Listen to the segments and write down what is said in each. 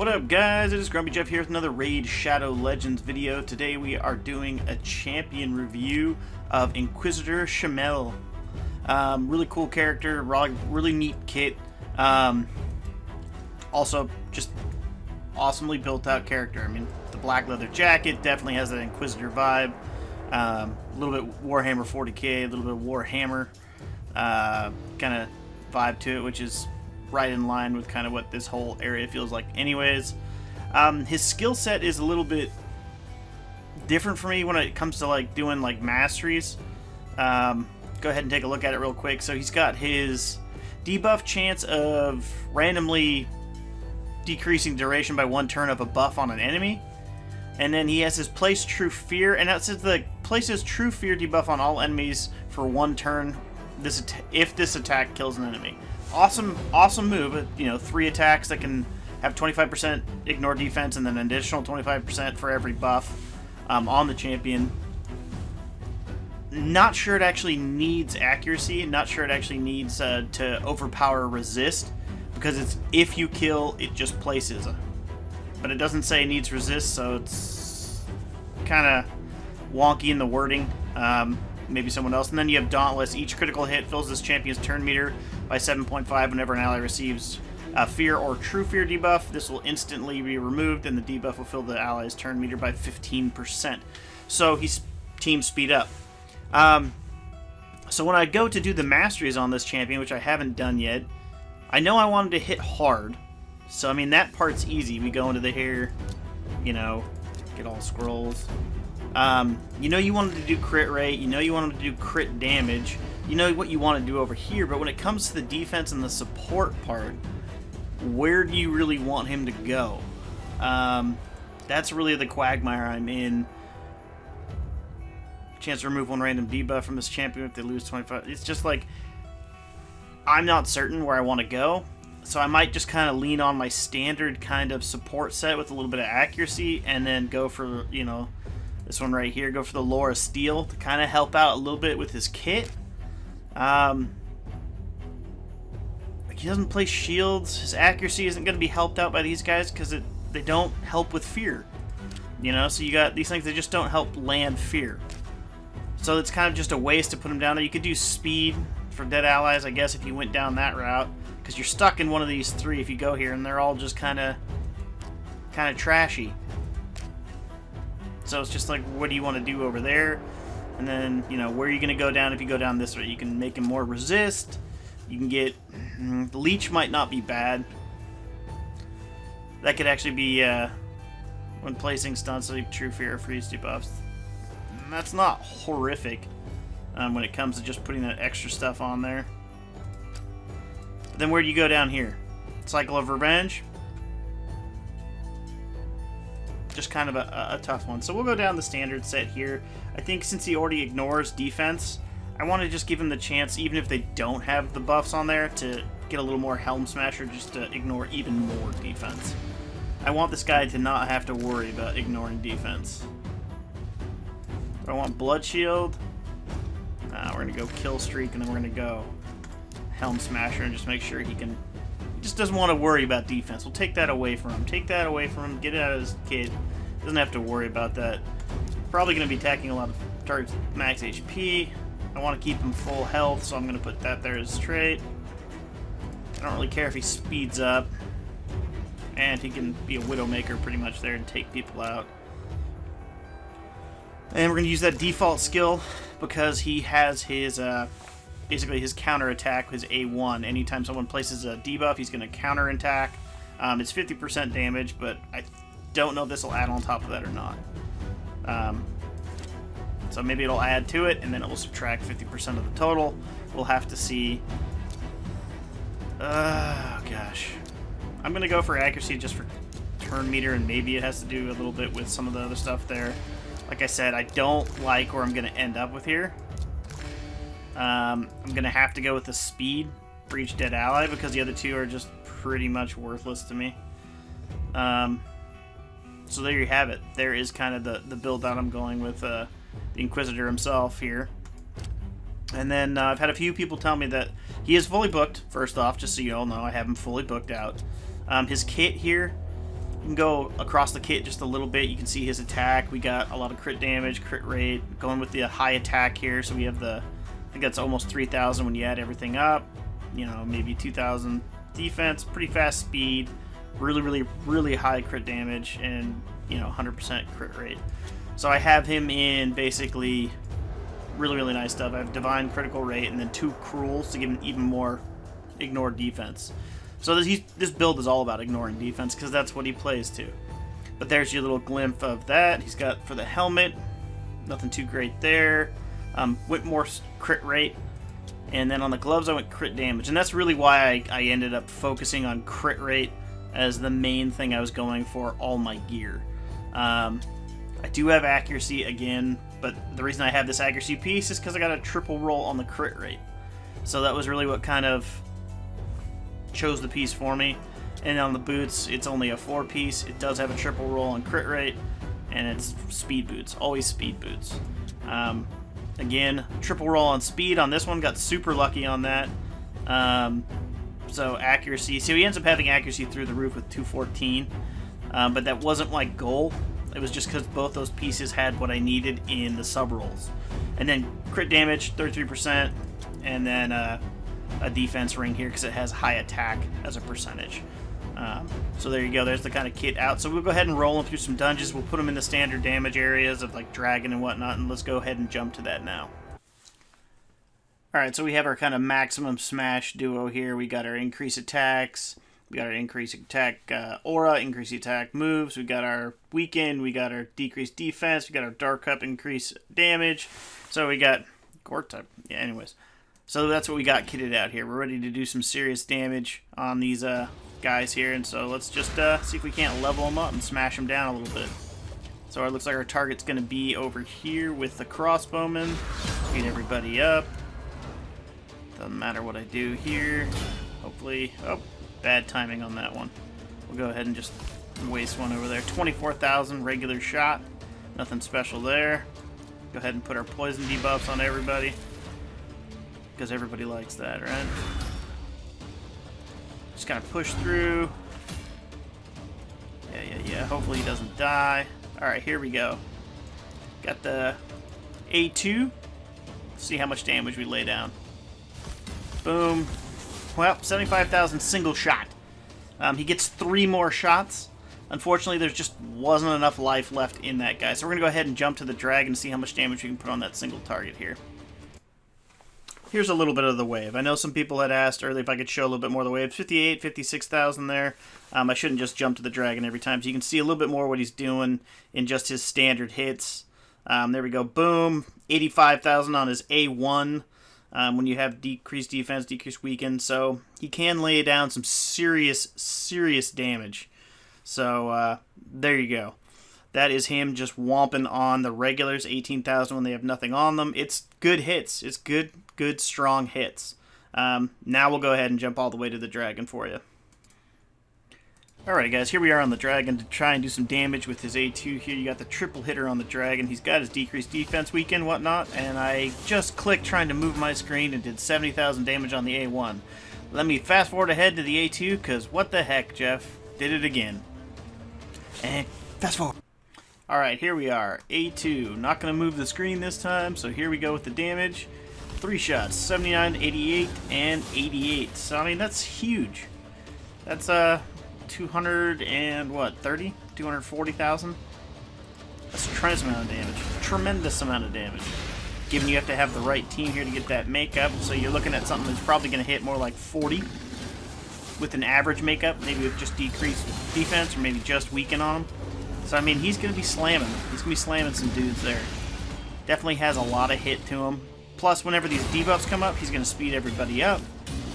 What up, guys? It is Grumpy Jeff here with another Raid Shadow Legends video. Today we are doing a champion review of Inquisitor Shamael. Really cool character, really neat kit. Also, just awesomely built out character. I mean, the black leather jacket definitely has that Inquisitor vibe. A little bit Warhammer 40k, a little bit of Warhammer kind of vibe to it, which is right in line with kind of what this whole area feels like anyways. His skill set is a little bit different for me when it comes to like doing like masteries. Go ahead and take a look at it real quick. So he's got his debuff chance of randomly decreasing duration by 1 turn of a buff on an enemy. And then he has his place true fear, and that says the places true fear debuff on all enemies for 1 turn if this attack kills an enemy. Awesome move. You know, 3 attacks that can have 25% ignore defense and then an additional 25% for every buff on the champion. Not sure it actually needs accuracy. Not sure it actually needs to overpower resist, because it's if you kill, it just places. But it doesn't say it needs resist, so it's kind of wonky in the wording. Maybe someone else. And then you have Dauntless. Each critical hit fills this champion's turn meter by 7.5 whenever an ally receives fear or true fear debuff. This will instantly be removed, and the debuff will fill the ally's turn meter by 15%. So he's team speed up. So when I go to do the masteries on this champion, which I haven't done yet, I know I wanted to hit hard. So, I mean, that part's easy. We go into the here, you know, get all scrolls. You know you wanted to do crit rate, you know you wanted to do crit damage, you know what you want to do over here, but when it comes to the defense and the support part, where do you really want him to go? That's really the quagmire I'm in. Chance to remove 1 random debuff from this champion if they lose 25. It's just like, I'm not certain where I want to go. So I might just kind of lean on my standard kind of support set with a little bit of accuracy, and then go for, you know, this one right here, go for the Lore of Steel to kind of help out a little bit with his kit. Like, he doesn't play shields. His accuracy isn't going to be helped out by these guys because they don't help with fear. You know, so you got these things that just don't help land fear. So it's kind of just a waste to put him down there. You could do speed for dead allies, I guess, if you went down that route, because you're stuck in one of these 3 if you go here, and they're all just kind of trashy. So it's just like, what do you want to do over there? And then, you know, where are you going to go down if you go down this way? You can make him more resist. You can get... the leech might not be bad. That could actually be, when placing stun, sleep, true fear, or freeze debuffs. That's not horrific when it comes to just putting that extra stuff on there. But then where do you go down here? Cycle of Revenge. Just kind of a tough one. So we'll go down the standard set here. I think since he already ignores defense, I want to just give him the chance, even if they don't have the buffs on there, to get a little more Helm Smasher just to ignore even more defense. I want this guy to not have to worry about ignoring defense. I want Blood Shield. We're going to go Kill Streak, and then we're going to go Helm Smasher and just make sure he just doesn't want to worry about defense. We'll take that away from him. Take that away from him. Get it out of his kit. Doesn't have to worry about that. Probably going to be attacking a lot of targets with max HP. I want to keep him full health, so I'm going to put that there as trait. I don't really care if he speeds up. And he can be a Widowmaker pretty much there and take people out. And we're going to use that default skill because he has his... basically his counter attack, his A1. Anytime someone places a debuff, he's going to counter attack. It's 50% damage, but I don't know if this will add on top of that or not. So maybe it'll add to it, and then it will subtract 50% of the total. We'll have to see. Oh, gosh. I'm going to go for accuracy just for turn meter, and maybe it has to do a little bit with some of the other stuff there. Like I said, I don't like where I'm going to end up with here. I'm going to have to go with the speed for each dead ally because the other 2 are just pretty much worthless to me. So there you have it. There is kind of the build that I'm going with the Inquisitor himself here. And then I've had a few people tell me that he is fully booked, first off, just so you all know. I have him fully booked out. His kit here You can go across the kit just a little bit. You can see his attack. We got a lot of crit damage, crit rate, going with the high attack here. So we have the, I think that's almost 3,000 when you add everything up. You know, maybe 2,000 defense, pretty fast speed, really high crit damage, and, you know, 100% crit rate. So I have him in basically really nice stuff. I have divine critical rate and then 2 cruels to give him even more ignore defense. So this build is all about ignoring defense because that's what he plays to. But there's your little glimpse of that. He's got for the helmet, nothing too great there. Went more crit rate. And then on the gloves, I went crit damage. And that's really why I ended up focusing on crit rate as the main thing I was going for all my gear. I do have accuracy again, but the reason I have this accuracy piece is because I got a triple roll on the crit rate. So that was really what kind of chose the piece for me. And on the boots, it's only a 4-piece. It does have a triple roll on crit rate, and it's speed boots, always speed boots. Again, triple roll on speed on this one, got super lucky on that. So accuracy, so he ends up having accuracy through the roof with 214, but that wasn't my goal. It was just because both those pieces had what I needed in the sub rolls. And then crit damage, 33%, and then a defense ring here because it has high attack as a percentage. So there you go. There's the kind of kit out. So we'll go ahead and roll them through some dungeons. We'll put them in the standard damage areas of like dragon and whatnot, and let's go ahead and jump to that now. Alright, so we have our kind of maximum smash duo here. We got our increase attacks. We got our increase attack aura, increase attack moves. We got our weaken. We got our decreased defense. We got our dark cup increase damage. So we got gore type. Yeah, anyways. So that's what we got kitted out here. We're ready to do some serious damage on these guys here. And so let's just see if we can't level them up and smash them down a little bit. So it looks like our target's going to be over here with the crossbowman. Beat everybody up. Doesn't matter what I do here. Hopefully... Oh, bad timing on that one. We'll go ahead and just waste one over there. 24,000 regular shot. Nothing special there. Go ahead and put our poison debuffs on everybody. Because everybody likes that, right? Just kind of push through. Yeah. Hopefully he doesn't die. Alright, here we go. Got the A2. Let's see how much damage we lay down. Boom. Well, 75,000 single shot. He gets 3 more shots. Unfortunately, there just wasn't enough life left in that guy. So we're going to go ahead and jump to the dragon and see how much damage we can put on that single target here. Here's a little bit of the wave. I know some people had asked earlier if I could show a little bit more of the wave. 58, 56,000 there. I shouldn't just jump to the dragon every time. So you can see a little bit more what he's doing in just his standard hits. There we go. Boom. 85,000 on his A1. When you have decreased defense, decreased weaken. So he can lay down some serious damage. So there you go. That is him just whomping on the regulars, 18,000 when they have nothing on them. It's good hits. It's good strong hits. Now we'll go ahead and jump all the way to the dragon for you. Alright guys, here we are on the dragon to try and do some damage with his A2 here. You got the triple hitter on the dragon. He's got his decreased defense weaken, whatnot, and I just clicked trying to move my screen and did 70,000 damage on the A1. Let me fast forward ahead to the A2, because what the heck, Jeff? Did it again. And fast forward. Alright, here we are. A2. Not going to move the screen this time, so here we go with the damage. 3 shots. 79, 88, and 88. So, I mean, that's huge. That's, 200 and what, 30? 240,000? That's a tremendous amount of damage. Tremendous amount of damage. Given you have to have the right team here to get that makeup, so you're looking at something that's probably going to hit more like 40 with an average makeup, maybe with just decreased defense or maybe just weaken on him. So I mean, he's going to be slamming. He's going to be slamming some dudes there. Definitely has a lot of hit to him. Plus, whenever these debuffs come up, he's going to speed everybody up.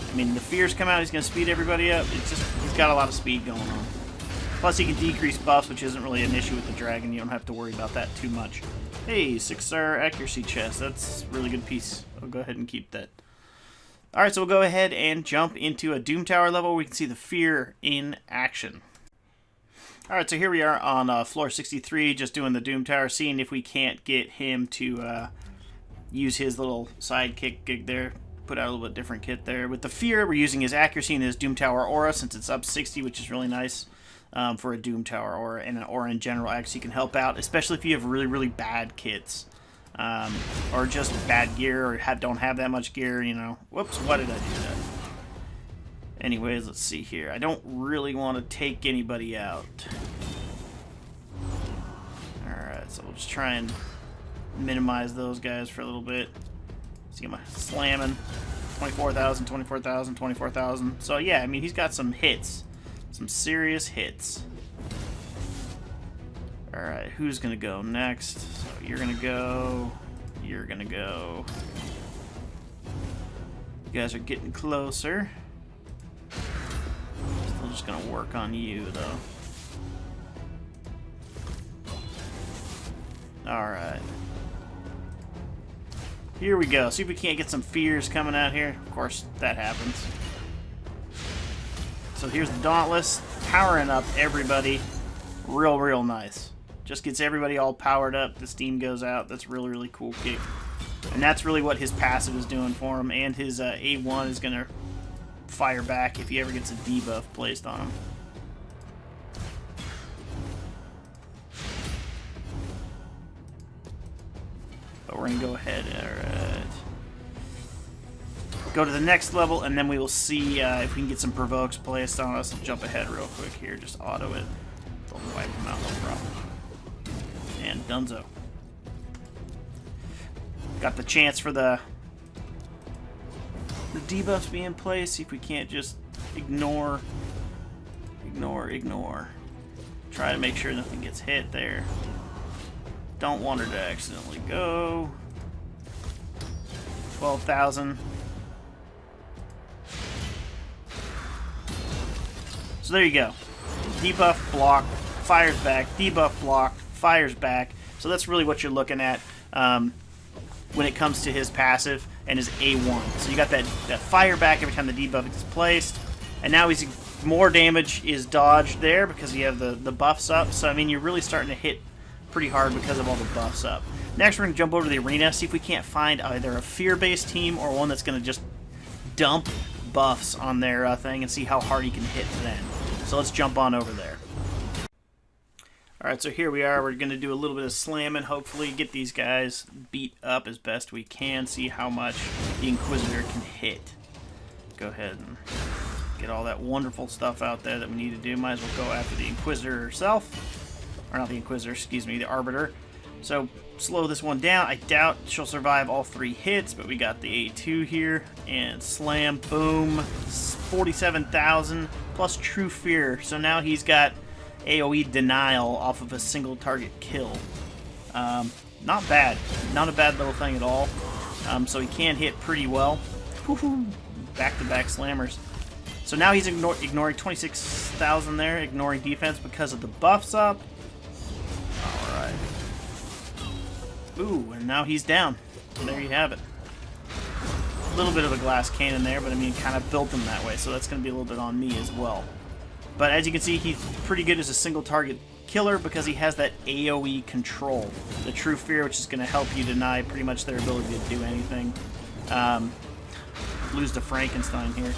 I mean, the fears come out, he's going to speed everybody up. It's just, he's got a lot of speed going on. Plus, he can decrease buffs, which isn't really an issue with the dragon. You don't have to worry about that too much. Hey, 6-star accuracy chest. That's a really good piece. I'll go ahead and keep that. Alright, so we'll go ahead and jump into a Doom Tower level where we can see the fear in action. Alright, so here we are on floor 63, just doing the Doom Tower, seeing if we can't get him to use his little sidekick gig there. Put out a little bit different kit there. With the fear, we're using his accuracy and his Doom Tower aura since it's up 60, which is really nice. for a Doom Tower or in general. Actually, can help out, especially if you have really, really bad kits. Or just bad gear, or don't have that much gear, you know. Whoops, why did I do that? Anyways, let's see here. I don't really want to take anybody out. Alright, so we'll just try and minimize those guys for a little bit. Let's get my slamming. 24,000, 24,000, 24,000. So yeah, I mean, he's got some hits. Some serious hits. Alright, who's gonna go next? So you're gonna go. You're gonna go. You guys are getting closer. Still just gonna work on you, though. Alright. Here we go. See if we can't get some fears coming out here. Of course, that happens. So here's the Dauntless, powering up everybody. Real nice. Just gets everybody all powered up. The steam goes out. That's really, really cool kick. And that's really what his passive is doing for him. And his A1 is going to fire back if he ever gets a debuff placed on him. But we're going to go ahead. Alright. Go to the next level, and then we will see if we can get some provokes placed on us. I'll jump ahead real quick here. Just auto it. They'll wipe them out, no problem. And dunzo. Got the chance for the debuffs being in place. See if we can't just ignore. Try to make sure nothing gets hit there. Don't want her to accidentally go. 12,000. So there you go. Debuff, block, fires back. Debuff, block, fires back. So that's really what you're looking at when it comes to his passive and his A1. So you got that fire back every time the debuff is placed. And now he's more damage is dodged there because you have the buffs up. So I mean, you're really starting to hit pretty hard because of all the buffs up. Next, we're going to jump over to the arena, see if we can't find either a fear-based team or one that's going to just dump buffs on their thing and see how hard he can hit then. So let's jump on over there. Alright, so here we are. We're going to do a little bit of slamming, hopefully get these guys beat up as best we can, see how much the Inquisitor can hit. Go ahead and get all that wonderful stuff out there that we need to do. Might as well go after the Inquisitor herself. Or not the Inquisitor, excuse me, the Arbiter. So slow this one down. I doubt she'll survive all 3 hits, but we got the A2 here. And slam, boom, 47,000 plus True Fear. So now he's got AoE denial off of a single target kill. Not bad. Not a bad little thing at all. So he can hit pretty well. Back-to-back slammers. So now he's ignoring 26,000 there, ignoring defense because of the buffs up. Alright. Ooh, and now he's down. And there you have it. A little bit of a glass cannon there, but I mean, kind of built him that way, so that's going to be a little bit on me as well. But as you can see, he's pretty good as a single target killer because he has that AoE control. The True Fear, which is going to help you deny pretty much their ability to do anything. Lose to Frankenstein here.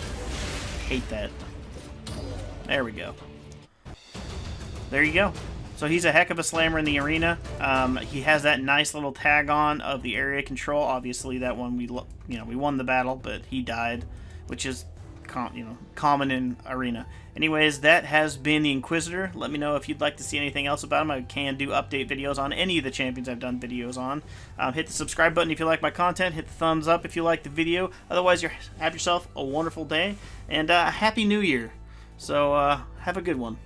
Hate that. There we go. There you go. So he's a heck of a slammer in the arena. He has that nice little tag on of the area control. Obviously, that one we won the battle, but he died, which is common in arena. Anyways, that has been the Inquisitor. Let me know if you'd like to see anything else about him. I can do update videos on any of the champions I've done videos on. Hit the subscribe button if you like my content. Hit the thumbs up if you like the video. Otherwise, have yourself a wonderful day and Happy New Year. So have a good one.